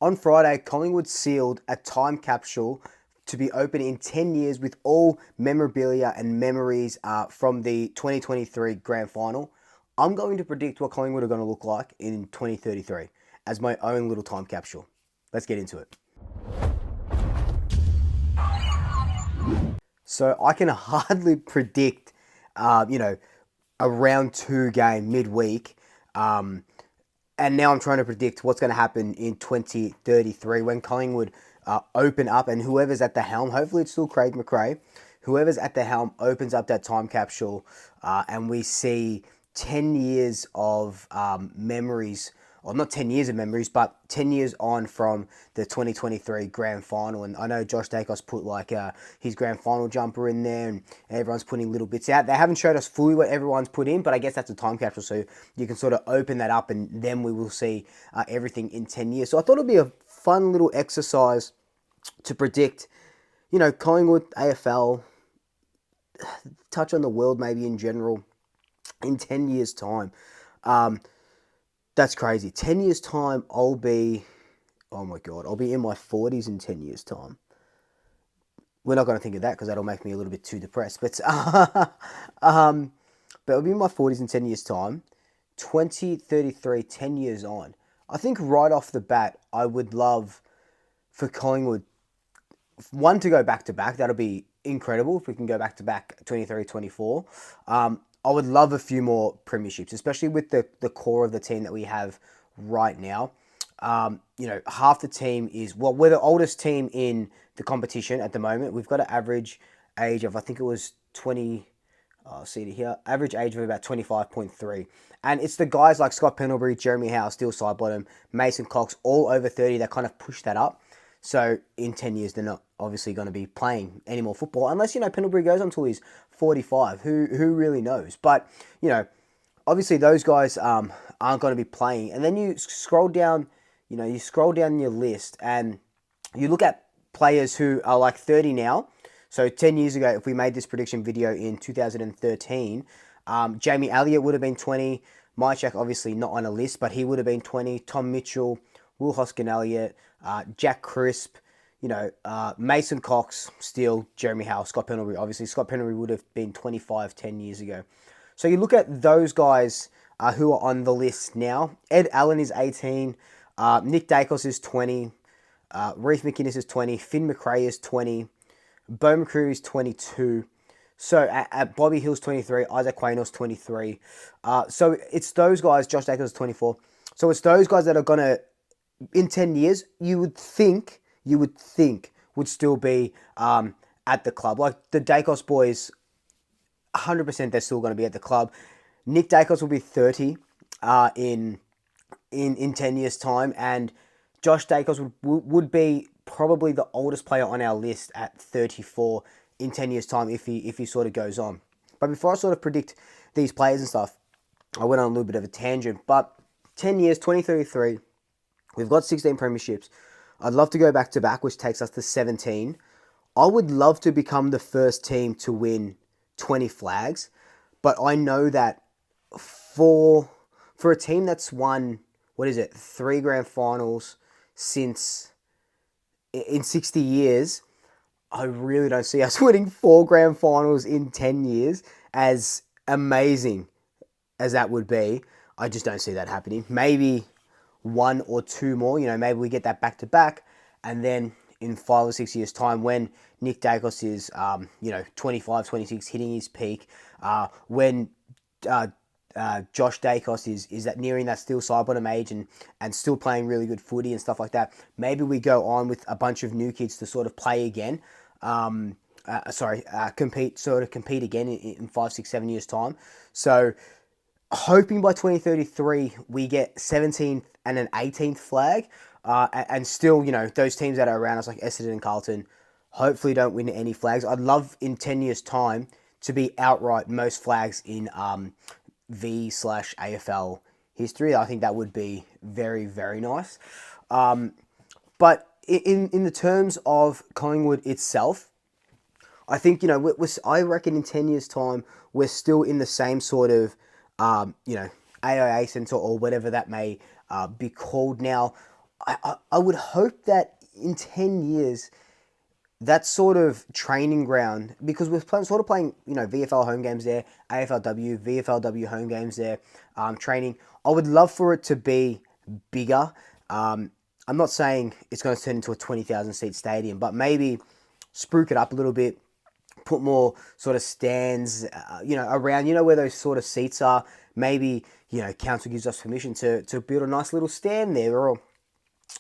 On Friday, Collingwood sealed a time capsule to be open in 10 years with all memorabilia and memories from the 2023 Grand Final. I'm going to predict what Collingwood are going to look like in 2033 as my own little time capsule. Let's get into it. So I can hardly predict, a round two game midweek. And now I'm trying to predict what's going to happen in 2033 when Collingwood open up, and whoever's at the helm, hopefully it's still Craig McRae, whoever's at the helm opens up that time capsule, and we see 10 years of memories, or not 10 years of memories, but 10 years on from the 2023 Grand Final. And I know Josh Dacos put like his Grand Final jumper in there, and everyone's putting little bits out. They haven't showed us fully what everyone's put in, but I guess that's a time capsule, so you can sort of open that up, and then we will see everything in 10 years. So I thought it'd be a fun little exercise to predict, Collingwood, AFL, touch on the world maybe in general, in 10 years' time. That's crazy. 10 years' time, oh my God, I'll be in my 40s in 10 years' time. We're not going to think of that because that'll make me a little bit too depressed. But I'll be in my 40s in 10 years' time. 2033, 10 years on. I think right off the bat, I would love for Collingwood, one, to go back to back. That'll be incredible if we can go back to back 23, 24. I would love a few more premierships, especially with the core of the team that we have right now. Half the team is, well, we're the oldest team in the competition at the moment. We've got an average age of, I think it was 20, I'll see it here, average age of about 25.3. And it's the guys like Scott Pendlebury, Jeremy Howe, Steele Sidebottom, Mason Cox, all over 30 that kind of push that up. So in 10 years, they're not obviously going to be playing any more football, unless, Pendlebury goes until he's 45. Who really knows? But, obviously those guys aren't going to be playing. And then you scroll down, your list, and you look at players who are like 30 now. So 10 years ago, if we made this prediction video in 2013, Jamie Elliott would have been 20. Mychak obviously not on a list, but he would have been 20. Tom Mitchell, Will Hoskin-Elliott, Jack Crisp, Mason Cox, Steele, Jeremy Howe, Scott Pendlebury. Obviously, Scott Pendlebury would have been 25 10 years ago. So you look at those guys who are on the list now. Ed Allen is 18. Nick Dacos is 20. Reece McInnes is 20. Finn McRae is 20. Bo McCreary is 22. So at Bobby Hill's 23. Isaac Quanos 23. So it's those guys. Josh Dacos is 24. So it's those guys that are going to, in 10 years, you would think would still be at the club. Like the Dacos boys, 100% they're still going to be at the club. Nick Dacos will be 30 in 10 years' time, and Josh Dacos would be probably the oldest player on our list at 34 in 10 years' time if he sort of goes on. But before I sort of predict these players and stuff, I went on a little bit of a tangent. But 10 years, 2033, we've got 16 premierships. I'd love to go back to back, which takes us to 17. I would love to become the first team to win 20 flags, but I know that for a team that's won, 3 grand finals since in 60 years, I really don't see us winning 4 grand finals in 10 years. As amazing as that would be, I just don't see that happening. Maybe 1 or 2 more, maybe we get that back to back, and then in 5 or 6 years' time, when Nick Dacos is, 25, 26, hitting his peak, when Josh Dacos is nearing that Steele Sidebottom age and still playing really good footy and stuff like that, maybe we go on with a bunch of new kids to sort of play again. Compete again in 5, 6, 7 years' time. So hoping by 2033 we get 17th and an 18th flag, and still, those teams that are around us like Essendon and Carlton hopefully don't win any flags. I'd love in 10 years' time to be outright most flags in V/AFL history. I think that would be very, very nice. But in the terms of Collingwood itself, I think, I reckon in 10 years' time, we're still in the same sort of, AIA Centre or whatever that may be called now. I would hope that in 10 years, that sort of training ground, because we're sort of playing, VFL home games there, AFLW, VFLW home games there, training. I would love for it to be bigger. I'm not saying it's going to turn into a 20,000 seat stadium, but maybe spruik it up a little bit, put more sort of stands, around, where those sort of seats are. Maybe, council gives us permission to build a nice little stand there, or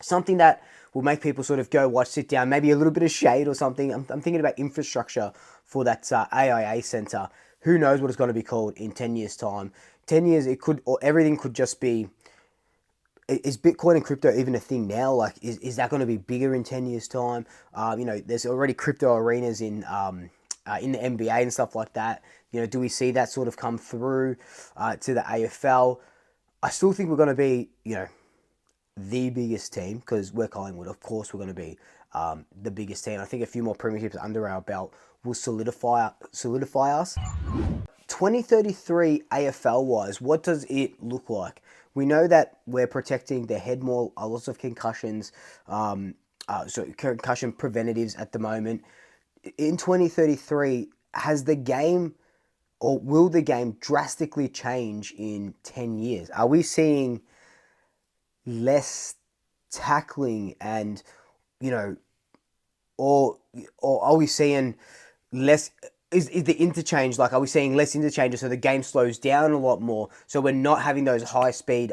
something that will make people sort of go watch, sit down, maybe a little bit of shade or something. I'm thinking about infrastructure for that AIA centre. Who knows what it's going to be called in 10 years' time? 10 years, it could, or everything could just be. Is Bitcoin and crypto even a thing now? Like, is that going to be bigger in 10 years' time? There's already crypto arenas in the NBA and stuff like that. Do we see that sort of come through to the AFL? I still think we're going to be, the biggest team, because we're Collingwood. Of course, we're going to be the biggest team. I think a few more premierships under our belt will solidify us. 2033 AFL wise, what does it look like? We know that we're protecting the head more, lots of concussions, concussion preventatives at the moment. In 2033, has the game, or will the game drastically change in 10 years? Are we seeing less tackling and, you know, or are we seeing less? Is the interchange, like, are we seeing less interchanges so the game slows down a lot more, so we're not having those high speed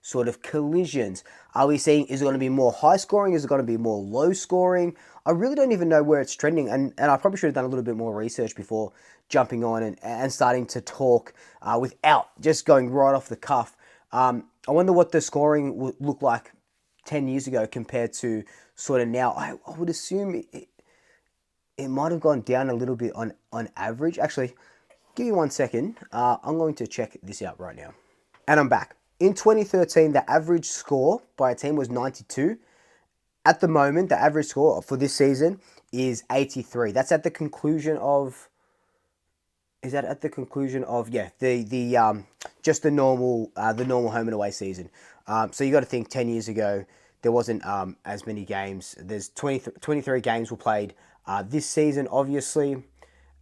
sort of collisions? Are we seeing, is it going to be more high scoring? Is it going to be more low scoring? I really don't even know where it's trending, and I probably should have done a little bit more research before jumping on and starting to talk without just going right off the cuff. I wonder what the scoring would look like 10 years ago compared to sort of now. I would assume it might have gone down a little bit on average. Actually, give me 1 second. I'm going to check this out right now. And I'm back. In 2013, the average score by a team was 92. At the moment, the average score for this season is 83. That's at the conclusion of. Is that at the conclusion of, yeah, the just the normal home and away season? So you got to think 10 years ago there wasn't as many games. There's 23 games were played this season, obviously,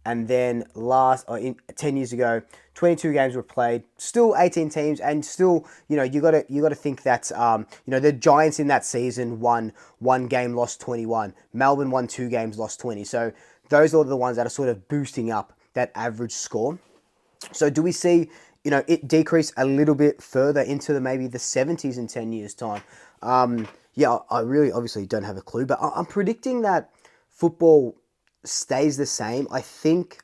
and then 10 years ago, 22 games were played. Still 18 teams, and still, you got to think that the Giants in that season won one game, lost 21. Melbourne won 2 games, lost 20. So those are the ones that are sort of boosting up that average score. So do we see, it decrease a little bit further into maybe the 70s in 10 years' time? Yeah, I really obviously don't have a clue, but I'm predicting that football stays the same. I think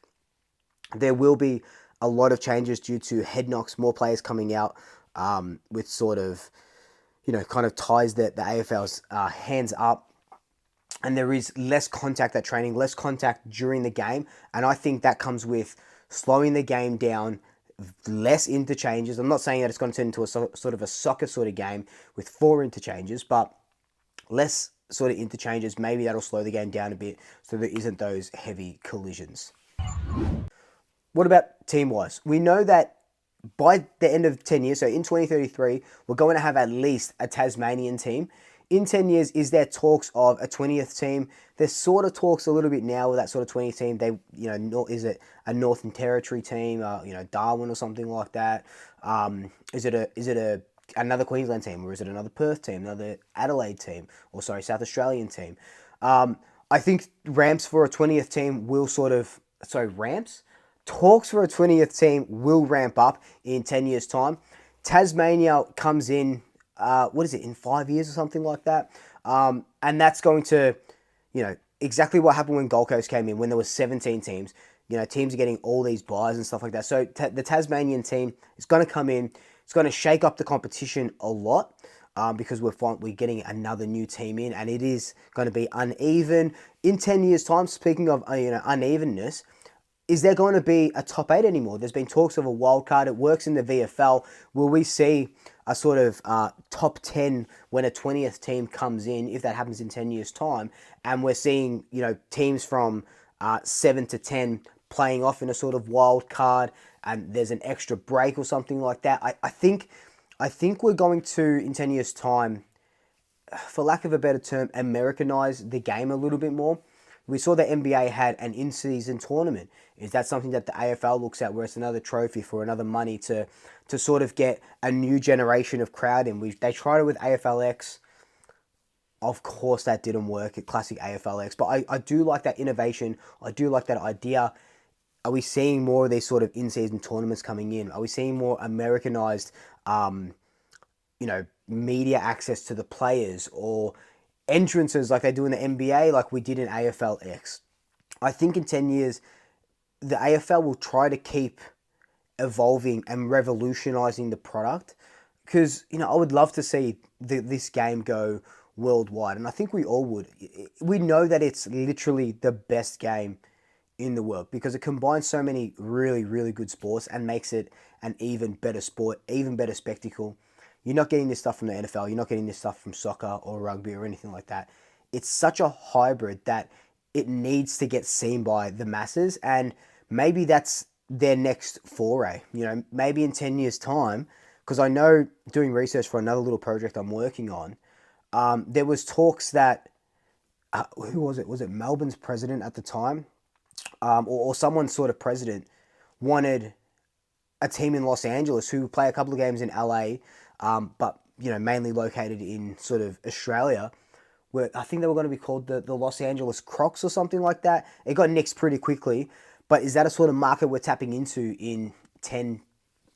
there will be a lot of changes due to head knocks, more players coming out with sort of, kind of ties that the AFL's hands up. And there is less contact at training, less contact during the game. And I think that comes with slowing the game down, less interchanges. I'm not saying that it's going to turn into a sort of a soccer sort of game with 4 interchanges, but less sort of interchanges. Maybe that'll slow the game down a bit so there isn't those heavy collisions. What about team-wise? We know that by the end of 10 years, so in 2033, we're going to have at least a Tasmanian team. In 10 years, is there talks of a 20th team? There's sort of talks a little bit now with that sort of 20th team. They, is it a Northern Territory team, Darwin or something like that? Is it another Queensland team, or is it another Perth team, another Adelaide team, or sorry, South Australian team? I think ramps for a 20th team will talks for a 20th team will ramp up in 10 years' time. Tasmania comes in, in 5 years or something like that? And that's going to, exactly what happened when Gold Coast came in, when there was 17 teams. Teams are getting all these buys and stuff like that. So the Tasmanian team is going to come in. It's going to shake up the competition a lot because we're getting another new team in, and it is going to be uneven. In 10 years' time, speaking of unevenness, is there going to be a top 8 anymore? There's been talks of a wild card. It works in the VFL. Will we see a sort of top 10 when a 20th team comes in, if that happens in 10 years' time? And we're seeing, teams from 7 to 10 playing off in a sort of wild card, and there's an extra break or something like that. I think we're going to, in 10 years' time, for lack of a better term, Americanize the game a little bit more. We saw the NBA had an in-season tournament. Is that something that the AFL looks at, where it's another trophy for another money to sort of get a new generation of crowd in? They tried it with AFLX. Of course, that didn't work at classic AFLX. But I do like that innovation. I do like that idea. Are we seeing more of these sort of in-season tournaments coming in? Are we seeing more Americanized, media access to the players, or entrances like they do in the NBA, like we did in AFLX? I think in 10 years, the AFL will try to keep evolving and revolutionizing the product, because I would love to see this game go worldwide, and I think we all would. We know that it's literally the best game in the world because it combines so many really, really good sports and makes it an even better sport, even better spectacle. You're not getting this stuff from the NFL. You're not getting this stuff from soccer or rugby or anything like that. It's such a hybrid that it needs to get seen by the masses, and maybe that's their next foray. Maybe in 10 years' time, because I know, doing research for another little project I'm working on, there was talks that, who was it? Was it Melbourne's president at the time? Or someone sort of president wanted a team in Los Angeles who play a couple of games in LA, but mainly located in sort of Australia, where I think they were going to be called the Los Angeles Crocs or something like that. It got nixed pretty quickly, but is that a sort of market we're tapping into in 10,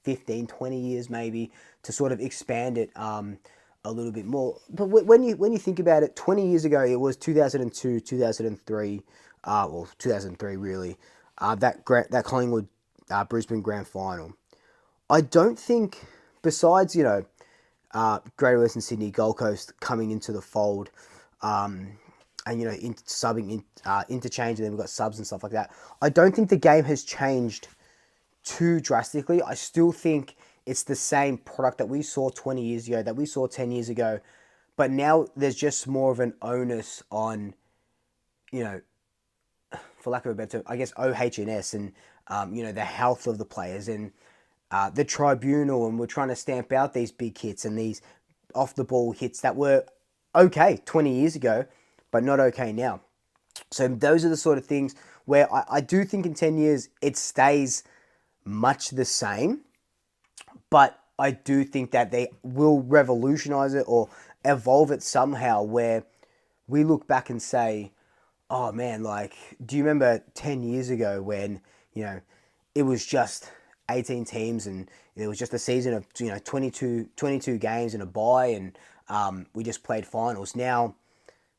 15, 20 years maybe, to sort of expand it a little bit more? But when you think about it, 20 years ago, it was 2002, 2003, well, 2003 really, that Collingwood Brisbane Grand Final. I don't think, besides Greater Western Sydney, Gold Coast coming into the fold, and subbing interchange, and then we've got subs and stuff like that. I don't think the game has changed too drastically. I still think it's the same product that we saw 20 years ago, that we saw 10 years ago, but now there's just more of an onus on, for lack of a better term, I guess OH&S and the health of the players, and the tribunal, and we're trying to stamp out these big hits and these off the ball hits that were okay 20 years ago, but not okay now. So those are the sort of things where I do think in 10 years it stays much the same, but I do think that they will revolutionize it or evolve it somehow, where we look back and say, oh man, like, do you remember 10 years ago when, it was just 18 teams and it was just a season of, 22 games and a bye, and we just played finals. Now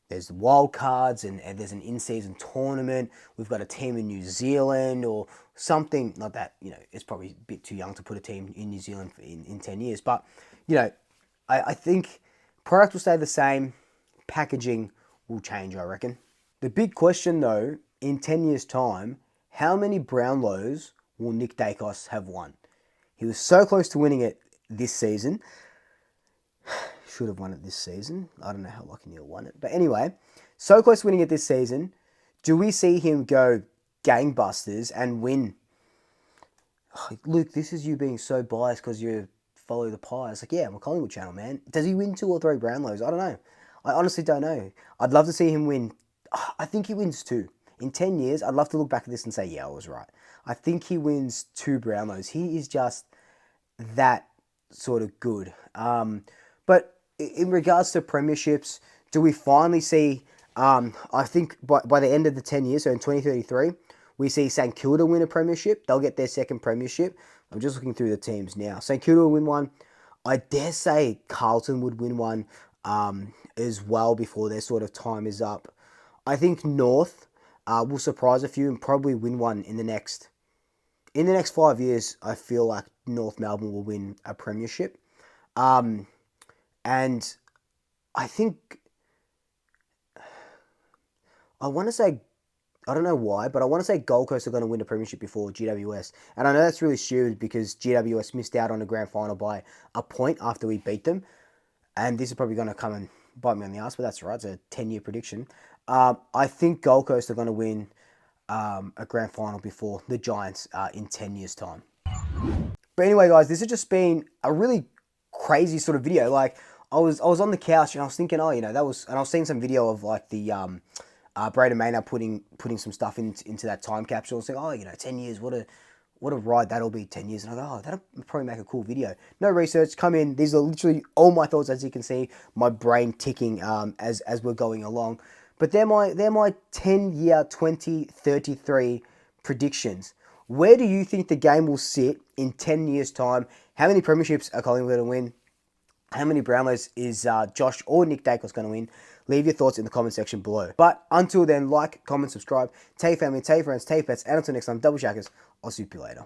there's the wild cards, and there's an in-season tournament. We've got a team in New Zealand or something. Not that, it's probably a bit too young to put a team in New Zealand in 10 years. But, I think product will stay the same. Packaging will change, I reckon. The big question, though, in 10 years' time, how many Brownlows will Nick Dacos have won? He was so close to winning it this season. Should have won it this season. I don't know how lucky he'll won it. But anyway, so close to winning it this season. Do we see him go gangbusters and win? Oh, Luke, this is you being so biased because you follow the Pies. Like, yeah, I'm a Collingwood channel, man. Does he win 2 or 3 Brownlows? I don't know. I honestly don't know. I'd love to see him win. I think he wins 2. In 10 years, I'd love to look back at this and say, yeah, I was right. I think he wins 2 Brownlows. He is just that sort of good. But in regards to premierships, do we finally see, I think by the end of the 10 years, so in 2033, we see St Kilda win a premiership. They'll get their second premiership. I'm just looking through the teams now. St Kilda will win one. I dare say Carlton would win one as well before their sort of time is up. I think North will surprise a few and probably win one in the next 5 years. I feel like North Melbourne will win a premiership. And I think, I want to say, I don't know why, but I want to say Gold Coast are going to win a premiership before GWS. And I know that's really stupid because GWS missed out on a grand final by a point after we beat them. And this is probably going to come and bite me on the ass, but that's all right. It's a 10-year prediction. I think Gold Coast are going to win a grand final before the Giants in 10 years' time. But anyway, guys, this has just been a really crazy sort of video. Like, I was on the couch and I was thinking, oh, that was, and I was seeing some video of like the Braden Maynard putting some stuff into that time capsule. Saying, oh, 10 years, what a ride that'll be, 10 years. And I go, oh, that'll probably make a cool video. No research, come in. These are literally all my thoughts, as you can see, my brain ticking as we're going along. But they're my 10-year 2033 predictions. Where do you think the game will sit in 10 years' time? How many premierships are Collingwood going to win? How many Brownlows is Josh or Nick Dacos going to win? Leave your thoughts in the comment section below. But until then, like, comment, subscribe, tell your family, tell your friends, tell your pets, and until next time, Double Shackers, I'll see you later.